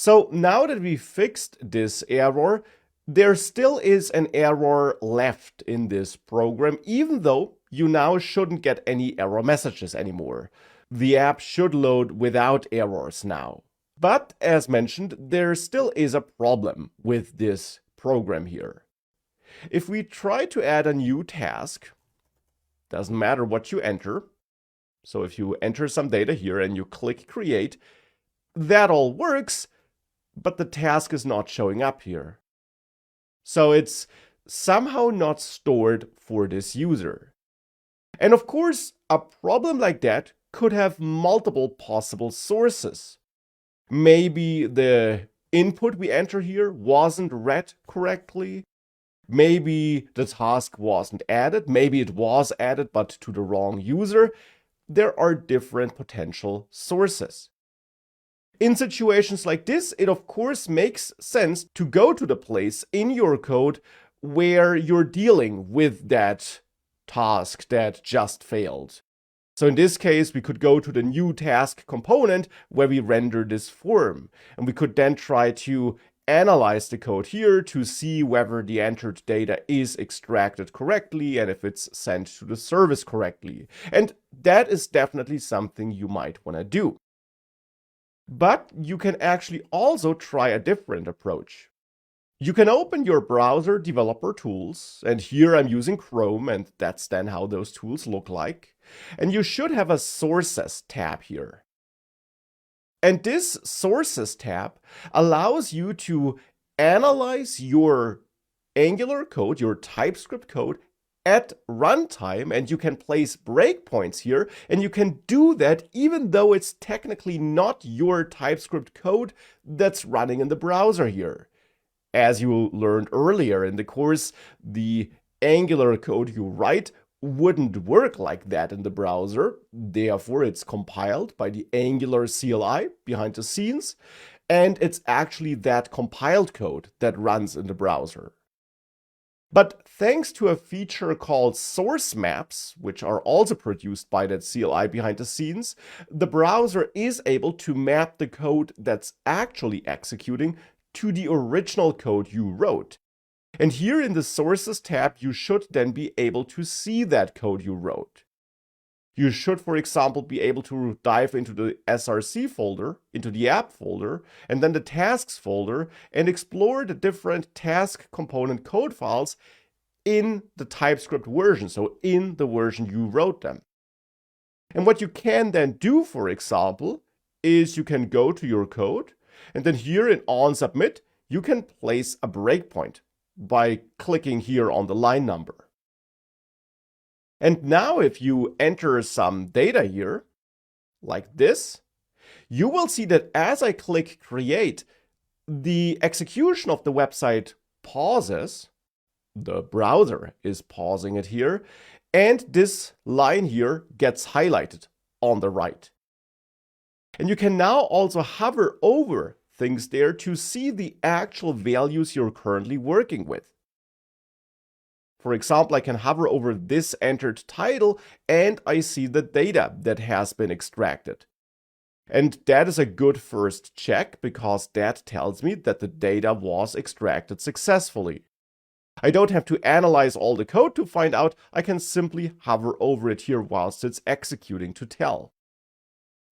So now that we fixed this error, there still is an error left in this program, even though you now shouldn't get any error messages anymore. The app should load without errors now. But as mentioned, there still is a problem with this program here. If we try to add a new task, doesn't matter what you enter. So if you enter some data here and you click create, that all works, but the task is not showing up here. So it's somehow not stored for this user. And of course, a problem like that could have multiple possible sources. Maybe the input we enter here wasn't read correctly. Maybe the task wasn't added. Maybe it was added, but to the wrong user. There are different potential sources. In situations like this, it of course makes sense to go to the place in your code where you're dealing with that task that just failed. So in this case, we could go to the new task component where we render this form. And we could then try to analyze the code here to see whether the entered data is extracted correctly and if it's sent to the service correctly. And that is definitely something you might want to do. But you can actually also try a different approach. You can open your browser developer tools, and here I'm using Chrome, and that's then how those tools look like. And you should have a Sources tab here. And this Sources tab allows you to analyze your Angular code, your TypeScript code, at runtime, and you can place breakpoints here, and you can do that even though it's technically not your TypeScript code that's running in the browser here. As you learned earlier in the course, the Angular code you write wouldn't work like that in the browser. Therefore, it's compiled by the Angular CLI behind the scenes, and it's actually that compiled code that runs in the browser. But thanks to a feature called source maps, which are also produced by that CLI behind the scenes, the browser is able to map the code that's actually executing to the original code you wrote. And here in the Sources tab, you should then be able to see that code you wrote. You should, for example, be able to dive into the SRC folder, into the app folder, and then the tasks folder, and explore the different task component code files in the TypeScript version, so in the version you wrote them. And what you can then do, for example, is you can go to your code, and then here in onSubmit, you can place a breakpoint by clicking here on the line number. And now if you enter some data here, like this, you will see that as I click create, the execution of the website pauses. The browser is pausing it here, and this line here gets highlighted on the right. And you can now also hover over things there to see the actual values you're currently working with. For example, I can hover over this entered title and I see the data that has been extracted. And that is a good first check because that tells me that the data was extracted successfully. I don't have to analyze all the code to find out, I can simply hover over it here whilst it's executing to tell.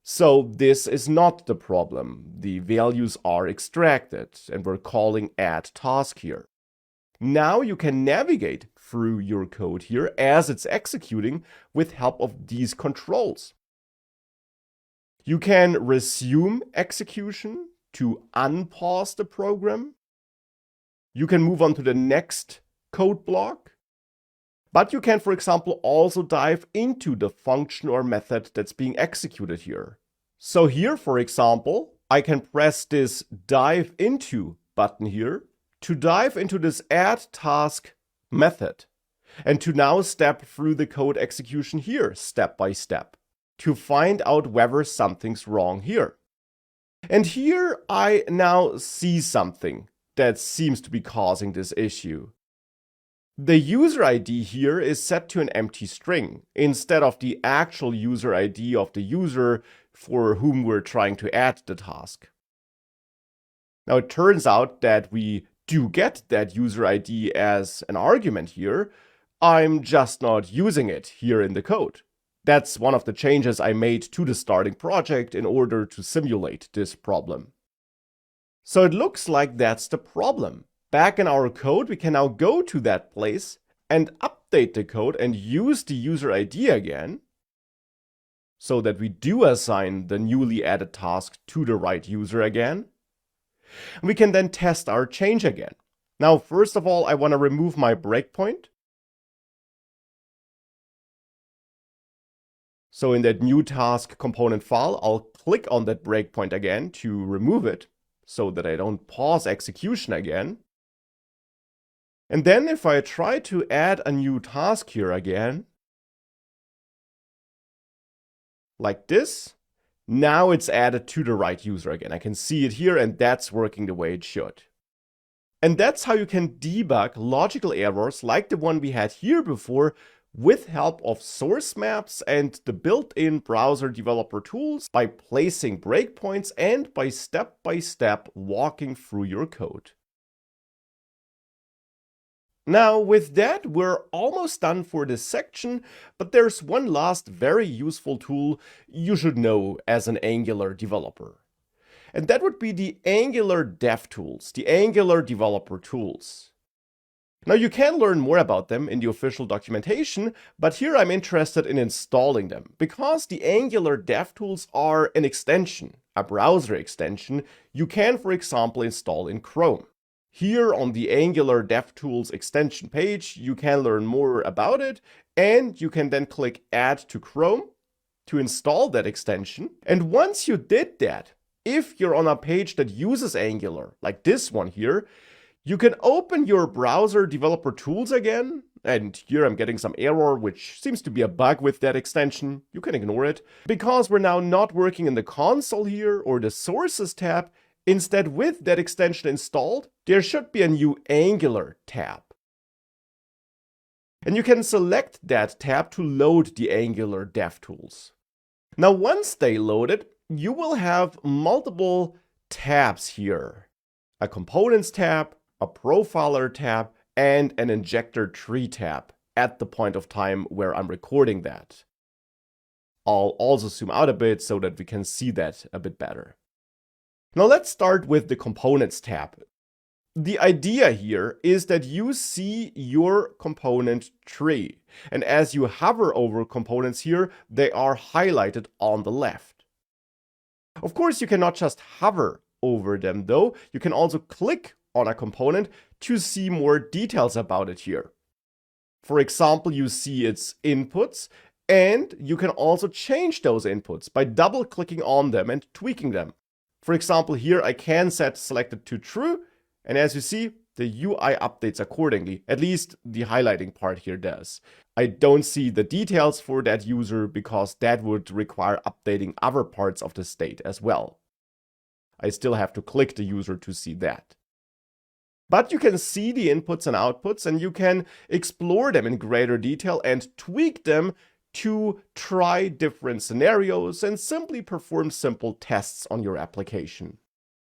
So this is not the problem. The values are extracted and we're calling add task here. Now you can navigate through your code here as it's executing with help of these controls. You can resume execution to unpause the program. You can move on to the next code block. But you can, for example, also dive into the function or method that's being executed here. So here, for example, I can press this dive into button here to dive into this add task method and to now step through the code execution here step by step to find out whether something's wrong here. And here I now see something that seems to be causing this issue. The user ID here is set to an empty string instead of the actual user ID of the user for whom we're trying to add the task. Now it turns out that we do get that user ID as an argument here. I'm just not using it here in the code. That's one of the changes I made to the starting project in order to simulate this problem. So it looks like that's the problem. Back in our code, we can now go to that place and update the code and use the user ID again, so that we do assign the newly added task to the right user again. We can then test our change again. Now, first of all, I want to remove my breakpoint. So in that new task component file, I'll click on that breakpoint again to remove it so that I don't pause execution again. And then if I try to add a new task here again, like this, now it's added to the right user again. I can see it here, and that's working the way it should. And that's how you can debug logical errors like the one we had here before with help of source maps and the built-in browser developer tools by placing breakpoints and by step walking through your code. Now with that, we're almost done for this section, but there's one last very useful tool you should know as an Angular developer. And that would be the Angular DevTools, the Angular developer tools. Now you can learn more about them in the official documentation, but here I'm interested in installing them, because the Angular DevTools are an extension, a browser extension, you can, for example, install in Chrome. Here on the Angular DevTools extension page, you can learn more about it, and you can then click Add to Chrome to install that extension. And once you did that, if you're on a page that uses Angular, like this one here, you can open your browser developer tools again, and here I'm getting some error, which seems to be a bug with that extension. You can ignore it, because we're now not working in the console here or the sources tab. Instead, with that extension installed, there should be a new Angular tab. And you can select that tab to load the Angular DevTools. Now, once they loaded, you will have multiple tabs here. A Components tab, a Profiler tab, and an Injector Tree tab at the point of time where I'm recording that. I'll also zoom out a bit so that we can see that a bit better. Now let's start with the Components tab. The idea here is that you see your component tree, and as you hover over components here, they are highlighted on the left. Of course, you cannot just hover over them though, you can also click on a component to see more details about it here. For example, you see its inputs, and you can also change those inputs by double-clicking on them and tweaking them. For example, here I can set selected to true, and as you see, the UI updates accordingly. At least the highlighting part here does. I don't see the details for that user because that would require updating other parts of the state as well. I still have to click the user to see that. But you can see the inputs and outputs, and you can explore them in greater detail and tweak them to try different scenarios and simply perform simple tests on your application.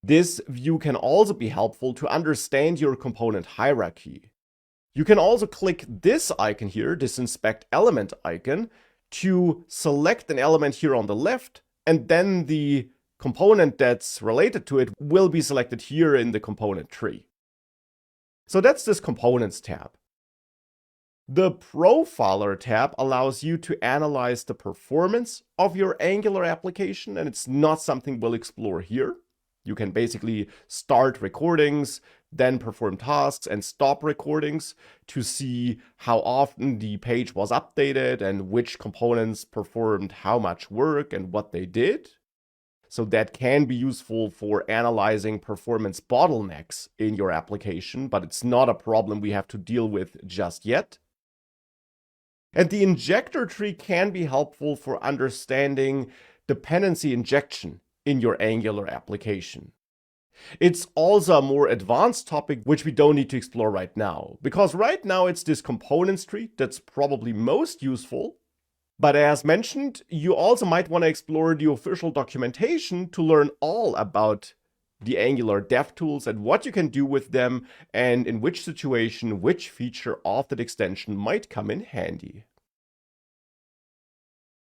This view can also be helpful to understand your component hierarchy. You can also click this icon here, this Inspect Element icon, to select an element here on the left, and then the component that's related to it will be selected here in the component tree. So that's this Components tab. The Profiler tab allows you to analyze the performance of your Angular application, and it's not something we'll explore here. You can basically start recordings, then perform tasks and stop recordings to see how often the page was updated and which components performed how much work and what they did. So that can be useful for analyzing performance bottlenecks in your application, but it's not a problem we have to deal with just yet. And the injector tree can be helpful for understanding dependency injection in your Angular application. It's also a more advanced topic which we don't need to explore right now, because right now it's this components tree that's probably most useful. But as mentioned, you also might want to explore the official documentation to learn all about the Angular DevTools and what you can do with them, and in which situation which feature of that extension might come in handy.